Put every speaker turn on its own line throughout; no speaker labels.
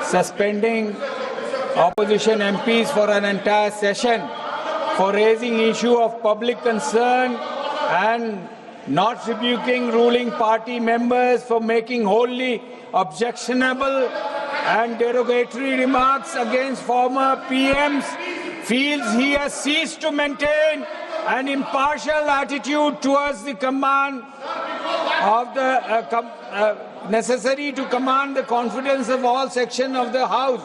suspending opposition MPs for an entire session for raising issue of public concern and not rebuking ruling party members for making wholly objectionable and derogatory remarks against former PMs, feels he has ceased to maintain an impartial attitude towards the command of the necessary to command the confidence of all sections of the House.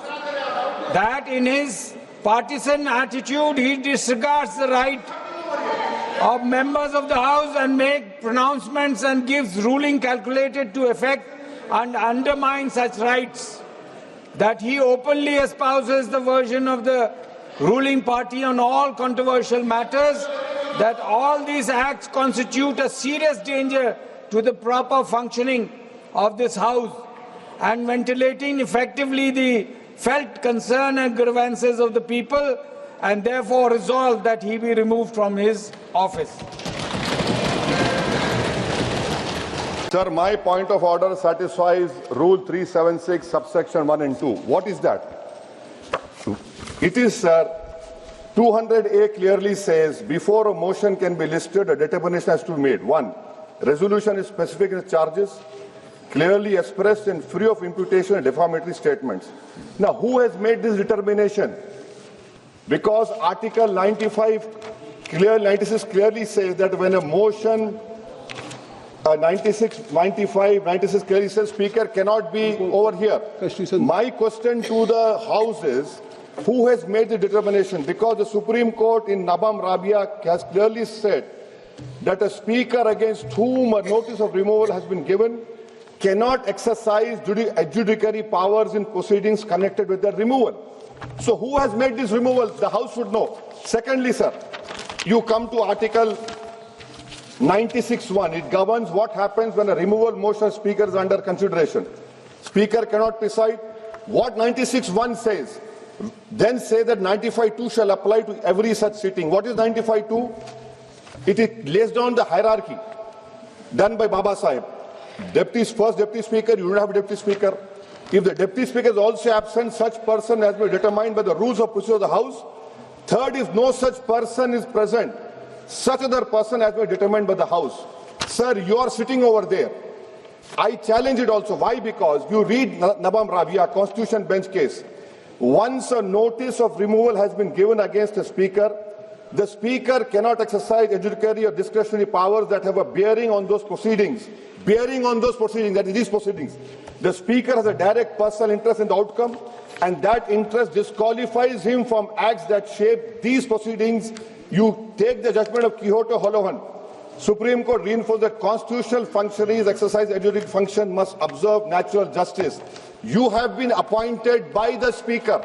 That in his partisan attitude he disregards the right of members of the House and make pronouncements and gives ruling calculated to effect and undermine such rights. That he openly espouses the version of the ruling party on all controversial matters, that all these acts constitute a serious danger to the proper functioning of this House and ventilating effectively the felt concern and grievances of the people, and therefore resolve that he be removed from his office.
Sir, my point of order satisfies Rule 376, subsection 1 and 2. What is that? It is, sir, 200A clearly says, before a motion can be listed, a determination has to be made. 1. Resolution is specific in its charges, clearly expressed and free of imputation and defamatory statements. Now, who has made this determination? Because Article 96 clearly says that when a motion 96 clearly says Speaker cannot be over here. My question to the House is, who has made the determination? Because the Supreme Court in Nabam Rabia has clearly said that a Speaker against whom a notice of removal has been given cannot exercise adjudicatory powers in proceedings connected with that removal. So who has made this removal? The House should know. Secondly, sir, you come to Article 96(1). It governs what happens when a removal motion of Speaker is under consideration. Speaker cannot preside. What 96(1) says, then say that 95(2) shall apply to every such sitting. What is 95(2)? It lays down the hierarchy done by Baba Sahib. First Deputy Speaker, you don't have a Deputy Speaker. If the Deputy Speaker is also absent, such person has been determined by the rules of procedure of the House. Third, if no such person is present, such other person has been determined by the House. Sir, you are sitting over there. I challenge it also. Why? Because you read Nabam Rabia, Constitution Bench case. Once a notice of removal has been given against a Speaker, the Speaker cannot exercise adjudicatory or discretionary powers that have a bearing on those proceedings. That is these proceedings. The Speaker has a direct personal interest in the outcome, and that interest disqualifies him from acts that shape these proceedings. You take the judgment of Quixote Holohan. Supreme Court reinforced that constitutional functionaries exercise adjudicatory function must observe natural justice. You have been appointed by the Speaker.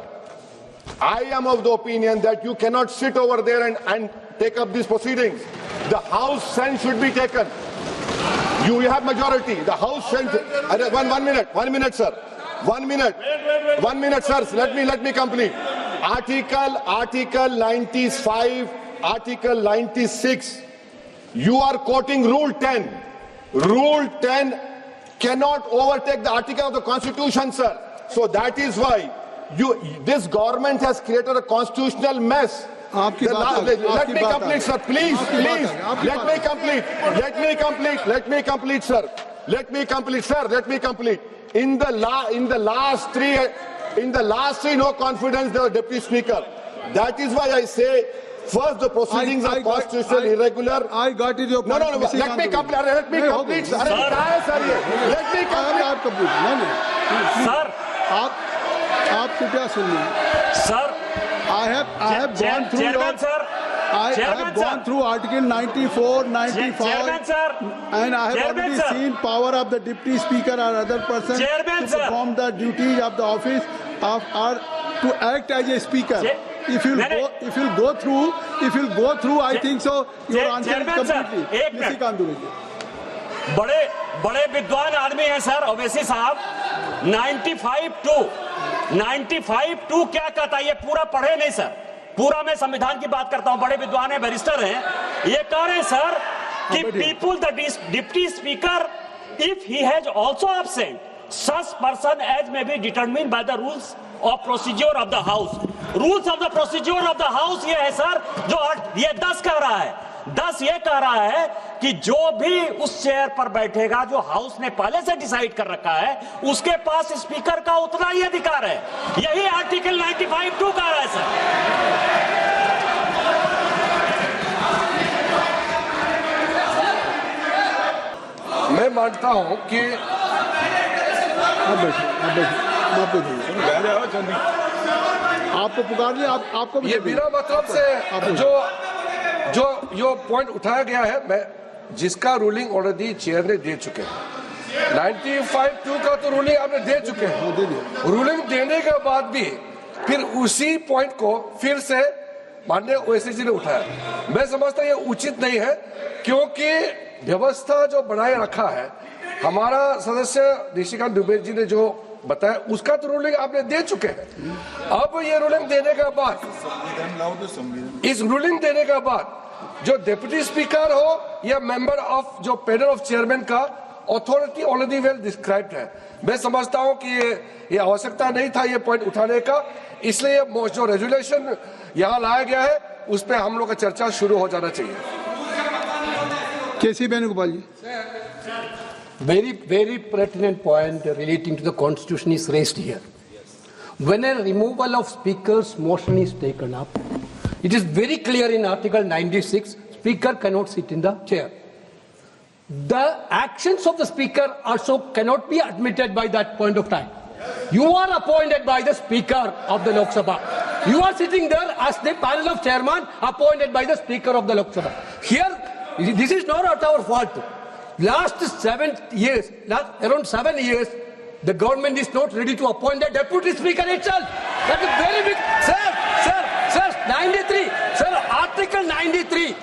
I am of the opinion that you cannot sit over there and take up these proceedings. The House sense should be taken. You have majority. The House sense. One minute, sir. 1 minute. 1 minute, sir. Let me complete. Article 95, Article 96. You are quoting Rule 10. Rule 10 cannot overtake the article of the Constitution, sir. So that is why this government has created a constitutional mess. Let me complete, sir. Please. Let me complete, sir. In the last three, no confidence, the Deputy Speaker. That is why I say, first, the proceedings are constitutionally irregular.
I got it. Your point.
No. Let me complete. Let me complete.
Sir, आप कृपया सुनिए.
Sir,
I have gone through.
Chairman, sir.
I have gone through Article 94, 95,
Chairman, sir.
and I have
Chairman,
already
sir.
seen power of the Deputy Speaker or other person
Chairman,
to
sir.
perform the duties of the office or to act as a speaker. If you'll go through, I think so. Your answer is completely.
Chairman, बड़े विद्वान आदमी हैं sir Owaisi साहब. 95(2) क्या कहता है? ये पूरा पढ़े नहीं सर. पूरा मैं संविधान की बात करता हूं. बड़े विद्वान हैं, बैरिस्टर हैं. ये कह रहे हैं सर कि people the deputy speaker, if he has also absent such person as may be determined by the rules of procedure of the house. Rules of the procedure of the house ये है sir, जो ये 10 कह रहा है, 10 ये कह रहा है कि जो भी उस चेयर पर बैठेगा, जो हाउस ने पहले से डिसाइड कर रखा है, उसके पास स्पीकर का उतना ही अधिकार है। यही आर्टिकल 95(2) कह रहा है सर।
मैं मानता हूं कि
आपको पुकार लिया, आपको भी
ये बिना मतलब से जो पॉइंट उठाया गया है, मैं जिसका रूलिंग ऑलरेडी चेयर ने दे चुके हैं। 95(2) का तो रूलिंग आपने दे चुके हैं। रूलिंग देने के बाद भी फिर उसी पॉइंट को फिर से माननीय ओवैसी जी ने उठाया। मैं समझता ये उचित नहीं है, क्योंकि व्यवस्था जो बनाए रखा है हमारा सदस्य निशिकांत दुबे जी ने जो बताया, उसका तो रूलिंग आपने दे चुके हैं। अब ये रूलिंग देने के बाद, इस रूलिंग देने के बाद जो डिप्टी स्पीकर हो या मेंबर ऑफ जो पैनल ऑफ चेयरमैन का अथॉरिटी ऑलरेडी वेल डिस्क्राइब्ड है। मैं समझता हूं कि ये आवश्यकता नहीं था ये पॉइंट उठाने का, इसलिए जो रेजुलेशन यहाँ लाया गया है उस पर हम लोग का चर्चा शुरू हो जाना चाहिए।
केसी वेणुगोपाल जी।
Very pertinent point relating to the constitution is raised here. When a removal of speaker's motion is taken up, it is very clear in Article 96, speaker cannot sit in the chair. The actions of the speaker also cannot be admitted by that point of time. You are appointed by the speaker of the Lok Sabha. You are sitting there as the panel of chairman appointed by the speaker of the Lok Sabha. Here, this is not at our fault. Last 7 years, around 7 years, the government is not ready to appoint the deputy speaker itself. That is very big. Sir, 93, sir, Article 93.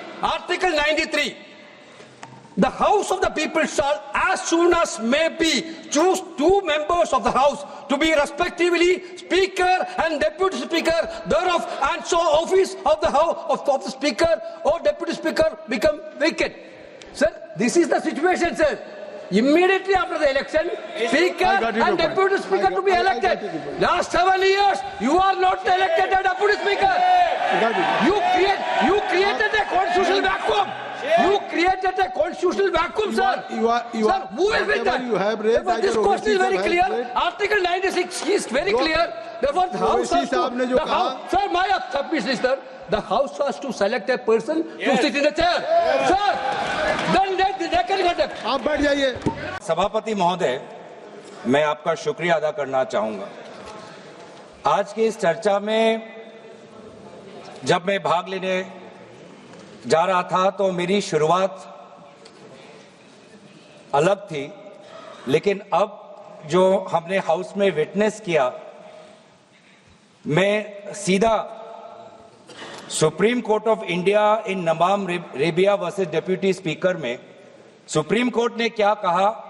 The House of the People shall, as soon as may be, choose 2 members of the House to be respectively Speaker and Deputy Speaker thereof, and so office of the House of the Speaker or Deputy Speaker become vacant. Sir, this is the situation, sir. Immediately after the election, Speaker and Deputy Speaker to be elected. Last 7 years, you are not elected as Deputy Speaker. You created a constitutional vacuum. You created a constitutional vacuum, sir. Sir, who is with that? This question is very clear. Article 96 is very clear. Therefore, the House has to... Sir, my submission, sir. The House has to select a person to sit in the chair. Sir, then they can conduct.
आप बैठ जाइए।
सभापति महोदय, मैं आपका शुक्रिया अदा करना चाहूंगा। आज की इस चर्चा में जब मैं भाग लेने जा रहा था तो मेरी शुरुआत अलग थी, लेकिन अब जो हमने हाउस में विटनेस किया, मैं सीधा Supreme Court of India in नमाम रेबिया वर्सेस डिप्टी स्पीकर में सुप्रीम कोर्ट ने क्या कहा,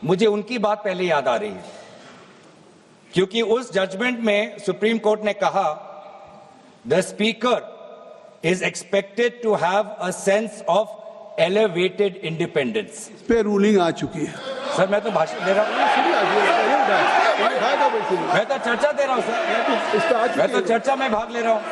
मुझे उनकी बात पहले याद आ रही है, क्योंकि उस जजमेंट में सुप्रीम कोर्ट ने कहा the speaker is expected to have a sense of elevated independence.
इस पे रूलिंग आ चुकी है।
सर, मैं तो भाषण दे रहा हूँ, मैं तो चर्चा दे रहा हूँ सर, मैं तो चर्चा में भाग ले रहा हूँ,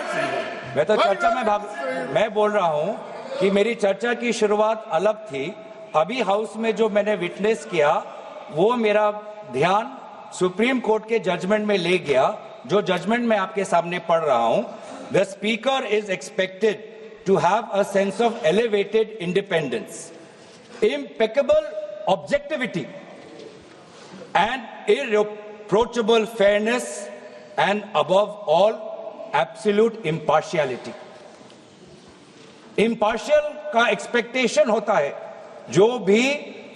मैं बोल रहा हूँ कि मेरी चर्चा की शुरुआत अलग थी। अभी हाउस में जो मैंने विटनेस किया वो मेरा ध्यान सुप्रीम कोर्ट के जजमेंट में ले गया, जो जजमेंट मैं आपके सामने पढ़ रहा हूँ। The speaker is expected to have a sense of elevated independence, impeccable objectivity, and irreproachable fairness, and above all, absolute impartiality. Impartial का expectation होता है जो भी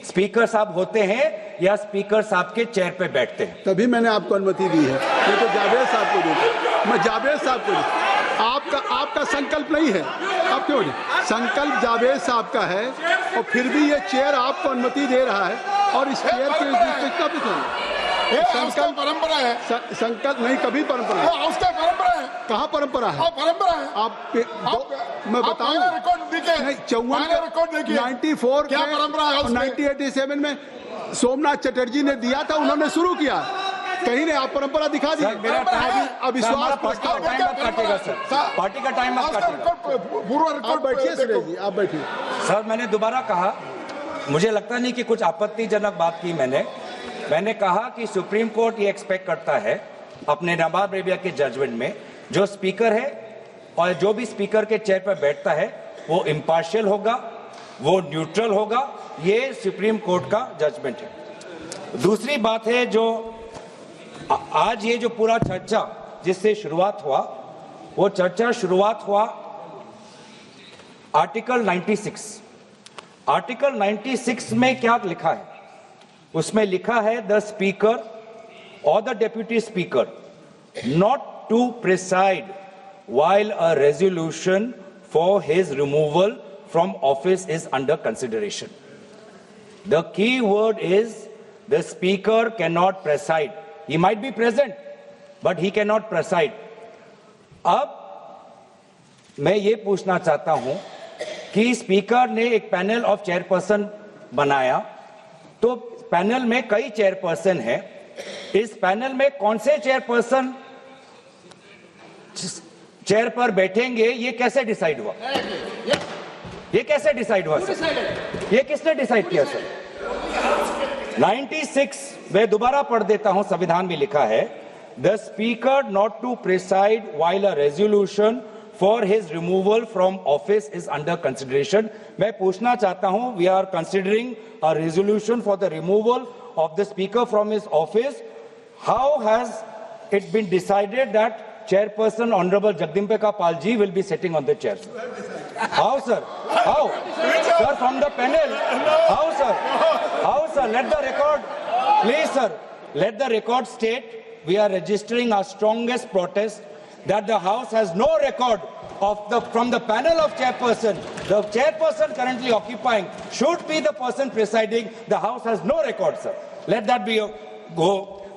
स्पीकर साहब होते हैं या स्पीकर साहब के चेयर पे बैठते हैं।
तभी मैंने आपको अनुमति दी है, मैं तो जावेद साहब को दूंगा, मैं जावेद साहब को दूंगा। आपका संकल्प नहीं है, आप क्यों नहीं? संकल्प जावेद साहब का है, और फिर भी ये चेयर आपको अनुमति दे रहा है, और इस चेयर के है।
हाउस का परंपरा है।
संकल्प नहीं, कभी परंपरा है।
हाउस का परंपरा है।
कहाँ परंपरा है?
परंपरा है।
मैं बताऊं,
रिकॉर्ड देखिए,
नहीं 54
रिकॉर्ड देखिए,
94
क्या परंपरा है हाउस में?
1987 में सोमनाथ चटर्जी ने दिया था, उन्होंने शुरू किया। कहीं ने आप परंपरा दिखा दी।
मेरा टाइम
अविश्वास
पार्टी का टाइम मत काटेगा सर, पार्टी का टाइम मत काटेगा।
आप बैठिए सुरेश जी, आप बैठिए।
सर मैंने दोबारा कहा, मुझे लगता नहीं कि कुछ आपत्तिजनक बात की मैंने कहा कि सुप्रीम कोर्ट ये एक्सपेक्ट करता है अपने नवाब रेबिया के जजमेंट में, जो स्पीकर है और जो भी स्पीकर के चेयर पर बैठता है वो इम्पार्शियल होगा, वो न्यूट्रल होगा। ये सुप्रीम कोर्ट का जजमेंट है। दूसरी बात है, जो आज ये जो पूरा चर्चा जिससे शुरुआत हुआ, वो चर्चा शुरुआत हुआ आर्टिकल 96। आर्टिकल 96 में क्या लिखा है? उसमें लिखा है द स्पीकर और the deputy speaker not to preside while a resolution for his removal from office is under consideration. The key word is the speaker cannot preside. He might be present, but he cannot preside. अब मैं ये पूछना चाहता हूं कि speaker ने एक panel of chairperson बनाया, तो पैनल में कई चेयरपर्सन हैं। इस पैनल में कौन से चेयरपर्सन चेयर पर बैठेंगे, ये कैसे डिसाइड हुआ? ये कैसे डिसाइड हुआ सर? ये किसने डिसाइड किया सर? 96 मैं दोबारा पढ़ देता हूं, संविधान में लिखा है the speaker not to preside while a resolution for his removal from office is under consideration. मैं पूछना चाहता हूं, we are considering a resolution for the removal of the speaker from his office. How has it been decided that Chairperson Honorable Jagdambika Pal ji will be sitting on the chair, sir? How, sir? How? Sir, from the panel. How, sir? How, sir? Let the record, please, sir. Let the record state we are registering our strongest protest that the House has no record of from the panel of chairperson. The chairperson currently occupying should be the person presiding. The House has no record, sir. Let that be a go.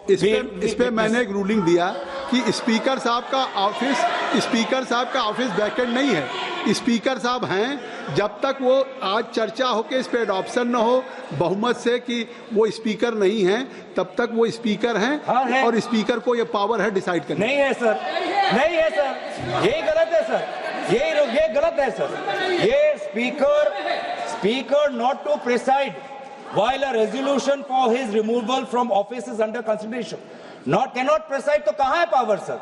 इस पे मैंने एक ruling दिया कि speaker साहब का office vacant नहीं है। स्पीकर साहब हैं जब तक वो आज चर्चा हो के इस पे एडॉप्शन न हो बहुमत से कि वो स्पीकर नहीं हैं, तब तक वो स्पीकर हैं।
हाँ है।
और स्पीकर को ये पावर है डिसाइड करने।
नहीं है सर, नहीं है सर, यही गलत है सर, ये गलत है सर। ये speaker not to preside while a resolution for his removal from office is under consideration, cannot preside, तो कहाँ है पावर सर?